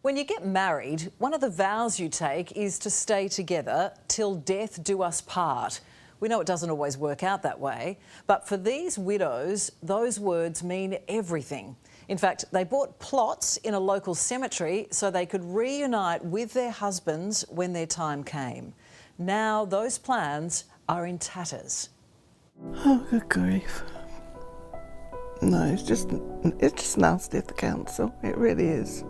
When you get married, one of the vows you take is to stay together till death do us part. We know it doesn't always work out that way, but for these widows, those words mean everything. In fact, they bought plots in a local cemetery so they could reunite with their husbands when their time came. Now those plans are in tatters. Oh, good grief. No, it's just nasty of the council. It really is.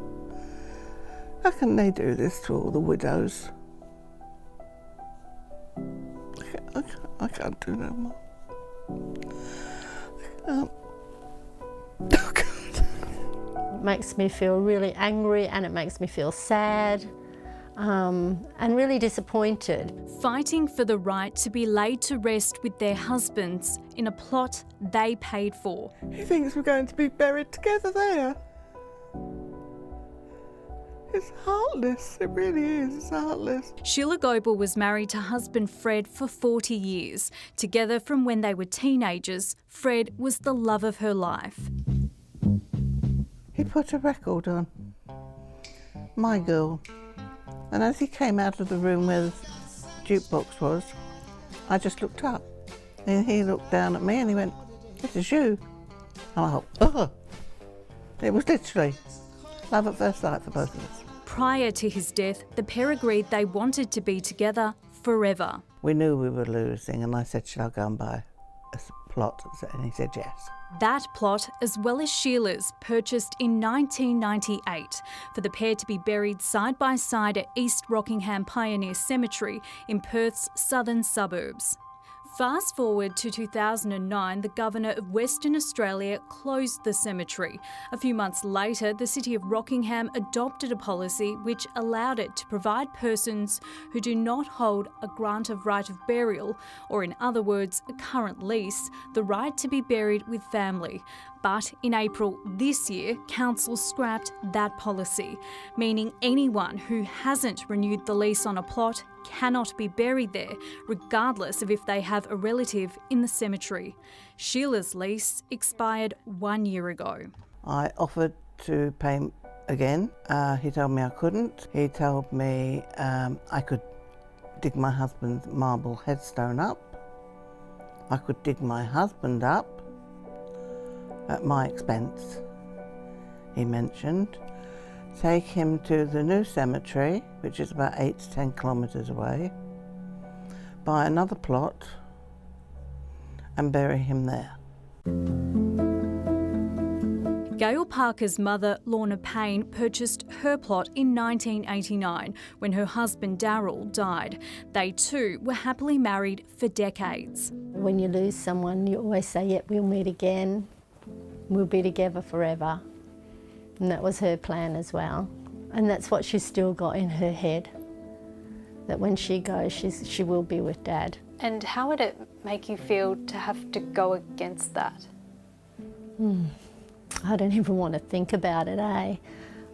How can they do this to all the widows? I can't do no more. I can't. Oh, God. It makes me feel really angry and it makes me feel sad and really disappointed. Fighting for the right to be laid to rest with their husbands in a plot they paid for. He thinks we're going to be buried together there. It's heartless, it really is, it's heartless. Sheila Goebel was married to husband Fred for 40 years. Together from when they were teenagers, Fred was the love of her life. He put a record on, My Girl, and as he came out of the room where the jukebox was, I just looked up. And he looked down at me and he went, "This is you." And I thought, oh. It was literally love at first sight for both of us. Prior to his death, the pair agreed they wanted to be together forever. We knew we were losing and I said, "Shall I go and buy a plot?" And he said yes. That plot, as well as Sheila's, purchased in 1998 for the pair to be buried side by side at East Rockingham Pioneer Cemetery in Perth's southern suburbs. Fast forward to 2009, the Governor of Western Australia closed the cemetery. A few months later, the City of Rockingham adopted a policy which allowed it to provide persons who do not hold a grant of right of burial, or in other words, a current lease, the right to be buried with family. But in April this year, Council scrapped that policy, meaning anyone who hasn't renewed the lease on a plot cannot be buried there, regardless of if they have a relative in the cemetery. Sheila's lease expired 1 year ago. I offered to pay again. He told me I couldn't. He told me I could dig my husband's marble headstone up. I could dig my husband up at my expense, he mentioned. Take him to the new cemetery, which is about 8 to 10 kilometres away, buy another plot and bury him there. Gail Parker's mother, Lorna Payne, purchased her plot in 1989 when her husband Darryl died. They too were happily married for decades. When you lose someone, you always say, "Yep, we'll meet again. We'll be together forever." And that was her plan as well. And that's what she's still got in her head, that when she goes, she will be with Dad. And how would it make you feel to have to go against that? I don't even want to think about it, eh?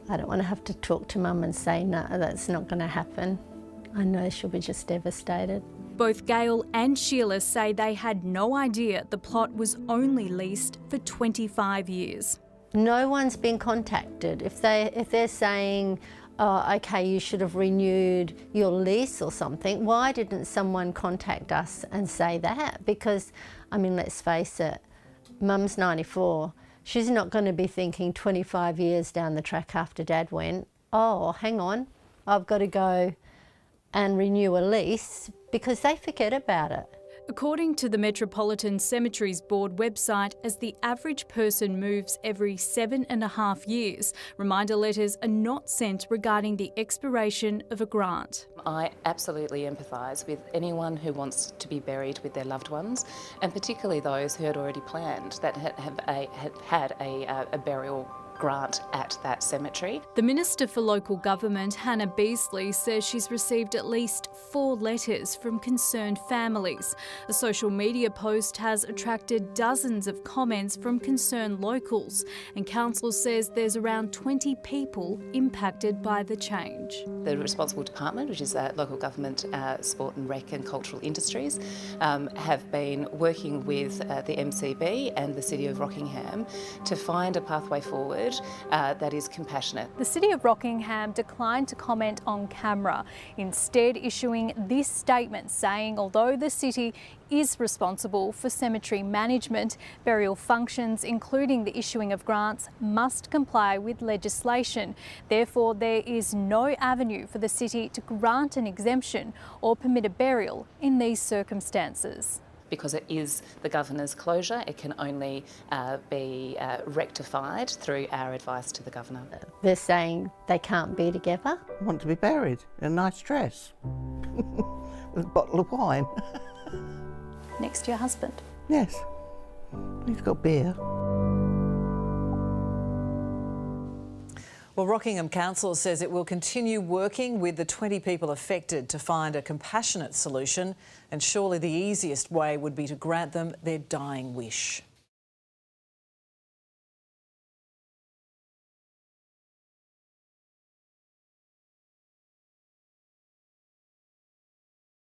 I don't want to have to talk to Mum and say, "No, that's not going to happen." I know she'll be just devastated. Both Gail and Sheila say they had no idea the plot was only leased for 25 years. No one's been contacted. If they're saying, "Oh, okay, you should have renewed your lease or something," why didn't someone contact us and say that? Because, I mean, let's face it, Mum's 94. She's not going to be thinking 25 years down the track after Dad went, "Oh, hang on, I've got to go and renew a lease," because they forget about it. According to the Metropolitan Cemeteries Board website, as the average person moves every 7.5 years, reminder letters are not sent regarding the expiration of a grant. I absolutely empathise with anyone who wants to be buried with their loved ones, and particularly those who had already planned that had a burial grant at that cemetery. The Minister for Local Government, Hannah Beasley, says she's received at least 4 letters from concerned families. A social media post has attracted dozens of comments from concerned locals, and Council says there's around 20 people impacted by the change. The responsible department, which is Local Government, Sport and Rec and Cultural Industries, have been working with the MCB and the City of Rockingham to find a pathway forward word that is compassionate. The City of Rockingham declined to comment on camera, instead issuing this statement saying although the city is responsible for cemetery management, burial functions, including the issuing of grants, must comply with legislation. Therefore, there is no avenue for the city to grant an exemption or permit a burial in these circumstances. Because it is the Governor's closure, it can only be rectified through our advice to the Governor. They're saying they can't be together. I want to be buried in a nice dress with a bottle of wine. Next to your husband. Yes, he's got beer. Well, Rockingham Council says it will continue working with the 20 people affected to find a compassionate solution, and surely the easiest way would be to grant them their dying wish.